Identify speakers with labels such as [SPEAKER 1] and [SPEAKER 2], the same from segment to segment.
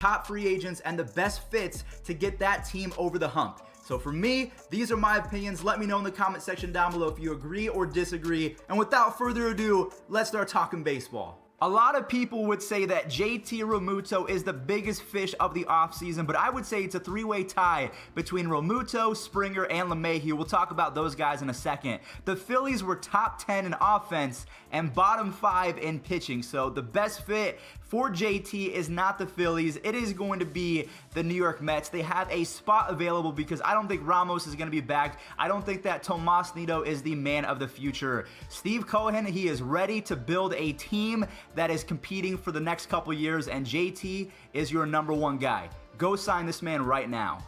[SPEAKER 1] top free agents, and the best fits to get that team over the hump. So for me, these are my opinions. Let me know in the comment section down below if you agree or disagree. And without further ado, let's start talking baseball. A lot of people would say that JT Realmuto is the biggest fish of the offseason, but I would say it's a three-way tie between Realmuto, Springer, and LeMahieu. We'll talk about those guys in a second. The Phillies were top 10 in offense and bottom 5 in pitching, so the best fit for JT is not the Phillies. It is going to be the New York Mets. They have a spot available because I don't think Ramos is going to be back. I don't think that Tomas Nido is the man of the future. Steve Cohen, he is ready to build a team that is competing for the next couple years, and JT is your #1 guy. Go sign this man right now.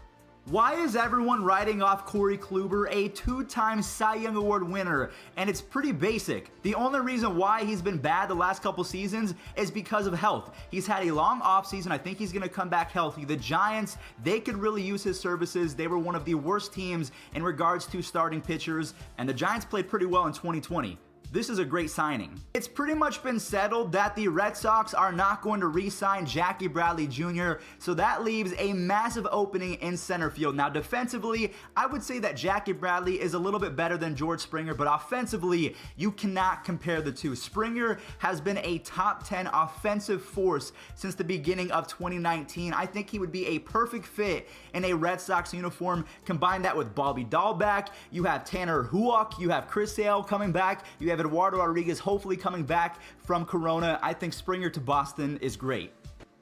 [SPEAKER 1] Why is everyone writing off Corey Kluber, a 2-time Cy Young Award winner? And it's pretty basic. The only reason why he's been bad the last couple seasons is because of health. He's had a long offseason. I think he's going to come back healthy. The Giants, they could really use his services. They were one of the worst teams in regards to starting pitchers, and the Giants played pretty well in 2020. This is a great signing. It's pretty much been settled that the Red Sox are not going to re-sign Jackie Bradley Jr., so that leaves a massive opening in center field. Now, defensively, I would say that Jackie Bradley is a little bit better than George Springer, but offensively, you cannot compare the two. Springer has been a top 10 offensive force since the beginning of 2019. I think he would be a perfect fit in a Red Sox uniform. Combine that with Bobby Dahlbeck, you have Tanner Houck, you have Chris Sale coming back, you have Eduardo Rodriguez hopefully coming back from Corona. I think Springer to Boston is great.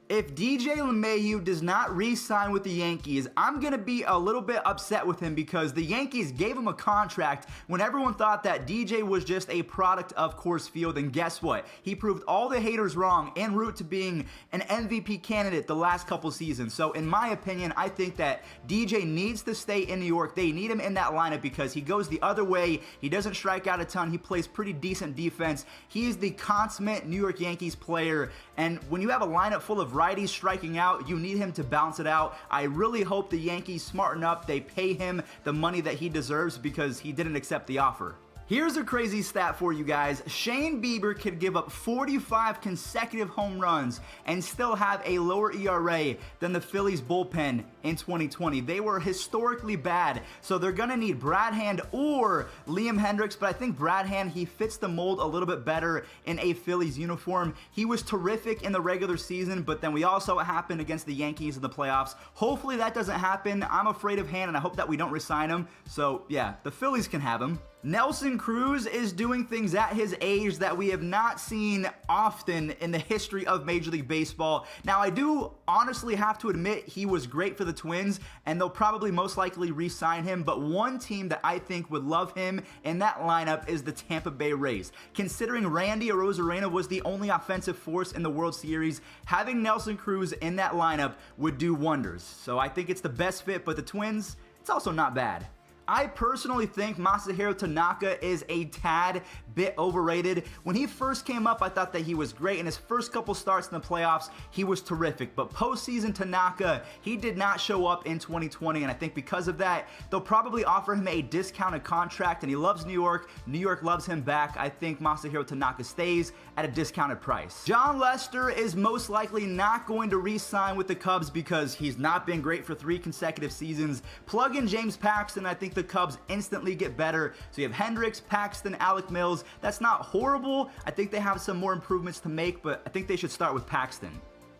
[SPEAKER 1] If DJ LeMahieu does not re-sign with the Yankees, I'm going to be a little bit upset with him because the Yankees gave him a contract when everyone thought that DJ was just a product of Coors Field, and guess what? He proved all the haters wrong en route to being an MVP candidate the last couple seasons. So in my opinion, I think that DJ needs to stay in New York. They need him in that lineup because he goes the other way. He doesn't strike out a ton. He plays pretty decent defense. He is the consummate New York Yankees player, and when you have a lineup full of righties striking out, you need him to balance it out. I really hope the Yankees smarten up. They pay him the money that he deserves because he didn't accept the offer. Here's a crazy stat for you guys. Shane Bieber could give up 45 consecutive home runs and still have a lower ERA than the Phillies bullpen in 2020. They were historically bad, so they're gonna need Brad Hand or Liam Hendricks, but I think Brad Hand, he fits the mold a little bit better in a Phillies uniform. He was terrific in the regular season, but then we all saw what happened against the Yankees in the playoffs. Hopefully that doesn't happen. I'm afraid of Hand, and I hope that we don't re-sign him. So yeah, the Phillies can have him. Nelson Cruz is doing things at his age that we have not seen often in the history of Major League Baseball. Now, I do honestly have to admit he was great for the Twins, and they'll probably most likely re-sign him, but one team that I think would love him in that lineup is the Tampa Bay Rays. Considering Randy Arozarena was the only offensive force in the World Series, having Nelson Cruz in that lineup would do wonders. So I think it's the best fit, but the Twins, it's also not bad. I personally think Masahiro Tanaka is a tad bit overrated. When he first came up, I thought that he was great. In his first couple starts in the playoffs, he was terrific. But postseason Tanaka, he did not show up in 2020, and I think because of that, they'll probably offer him a discounted contract, and he loves New York. New York loves him back. I think Masahiro Tanaka stays at a discounted price. John Lester is most likely not going to re-sign with the Cubs because he's not been great for 3 consecutive seasons. Plug in James Paxton, I think the Cubs instantly get better. So you have Hendricks, Paxton, Alec Mills. That's not horrible. I think they have some more improvements to make, but I think they should start with Paxton.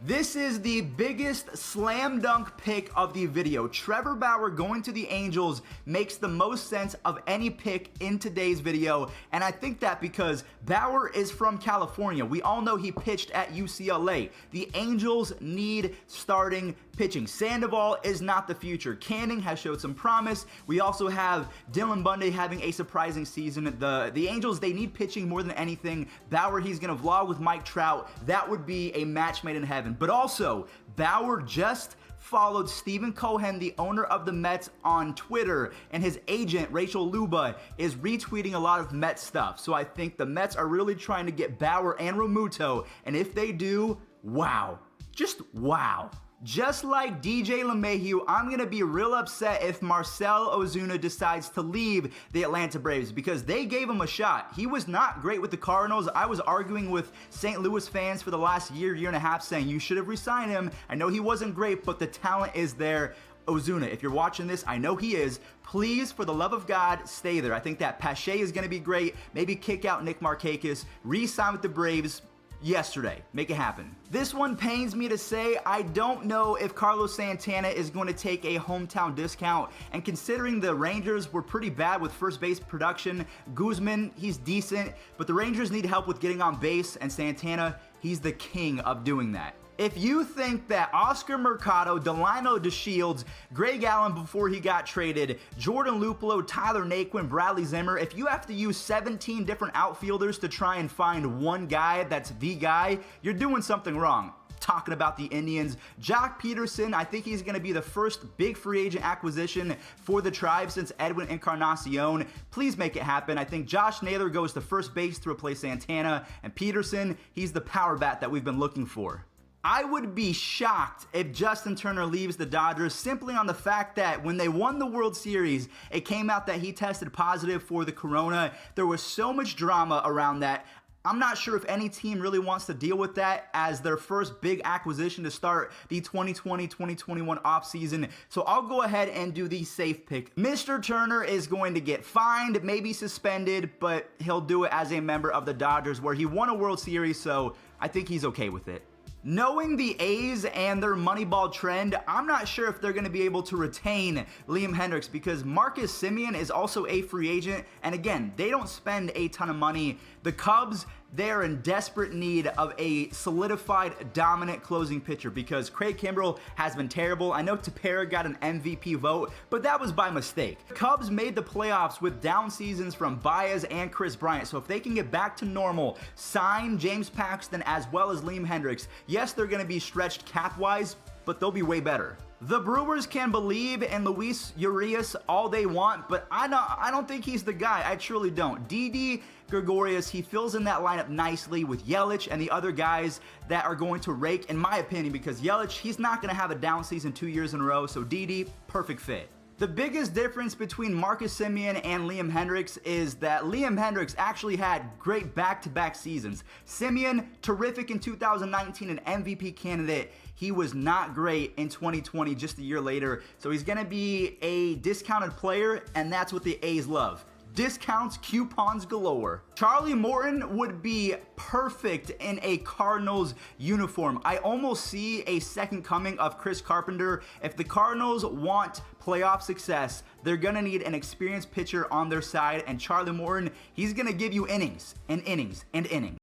[SPEAKER 1] This is the biggest slam dunk pick of the video. Trevor Bauer going to the Angels makes the most sense of any pick in today's video, and I think that because Bauer is from California. We all know he pitched at UCLA. The Angels need starting pitching. Sandoval is not the future. Canning has showed some promise. We also have Dylan Bundy having a surprising season. The Angels, they need pitching more than anything. Bauer, he's going to vlog with Mike Trout. That would be a match made in heaven. But also, Bauer just followed Stephen Cohen, the owner of the Mets, on Twitter, and his agent, Rachel Luba, is retweeting a lot of Mets stuff. So I think the Mets are really trying to get Bauer and Realmuto, and if they do, wow. Just wow. Just like DJ LeMahieu, I'm going to be real upset if Marcell Ozuna decides to leave the Atlanta Braves because they gave him a shot. He was not great with the Cardinals. I was arguing with St. Louis fans for the last year and a half saying you should have re-signed him. I know he wasn't great, but the talent is there. Ozuna, if you're watching this, I know he is. Please, for the love of God, stay there. I think that Pache is going to be great. Maybe kick out Nick Markakis, re-sign with the Braves yesterday. Make it happen. This one pains me to say. I don't know if Carlos Santana is going to take a hometown discount, and considering the Rangers were pretty bad with first base production, Guzman, he's decent, but the Rangers need help with getting on base, and Santana, he's the king of doing that. If you think that Oscar Mercado, Delino DeShields, Greg Allen before he got traded, Jordan Luplow, Tyler Naquin, Bradley Zimmer, if you have to use 17 different outfielders to try and find one guy that's the guy, you're doing something wrong. Talking about the Indians, Jock Peterson, I think he's going to be the first big free agent acquisition for the Tribe since Edwin Encarnacion. Please make it happen. I think Josh Naylor goes to first base to replace Santana, and Peterson, he's the power bat that we've been looking for. I would be shocked if Justin Turner leaves the Dodgers simply on the fact that when they won the World Series, it came out that he tested positive for the corona. There was so much drama around that. I'm not sure if any team really wants to deal with that as their first big acquisition to start the 2020-2021 offseason. So I'll go ahead and do the safe pick. Mr. Turner is going to get fined, maybe suspended, but he'll do it as a member of the Dodgers where he won a World Series, so I think he's okay with it. Knowing the A's and their Moneyball trend, I'm not sure if they're going to be able to retain Liam Hendriks because Marcus Semien is also a free agent, and again, they don't spend a ton of money. The Cubs, they're in desperate need of a solidified, dominant closing pitcher because Craig Kimbrell has been terrible. I know Tepera got an MVP vote, but that was by mistake. The Cubs made the playoffs with down seasons from Baez and Chris Bryant, so if they can get back to normal, sign James Paxton as well as Liam Hendriks, yes, they're going to be stretched cap-wise, but they'll be way better. The Brewers can believe in Luis Urias all they want, but I don't think he's the guy. I truly don't. Didi Gregorius, he fills in that lineup nicely with Yelich and the other guys that are going to rake, in my opinion, because Yelich, he's not going to have a down season 2 years in a row, so Didi, perfect fit. The biggest difference between Marcus Semien and Liam Hendriks is that Liam Hendriks actually had great back-to-back seasons. Semien, terrific in 2019, an MVP candidate. He was not great in 2020, just a year later. So he's going to be a discounted player, and that's what the A's love. Discounts, coupons galore. Charlie Morton would be perfect in a Cardinals uniform. I almost see a second coming of Chris Carpenter. If the Cardinals want playoff success, they're going to need an experienced pitcher on their side, and Charlie Morton, he's going to give you innings and innings and innings.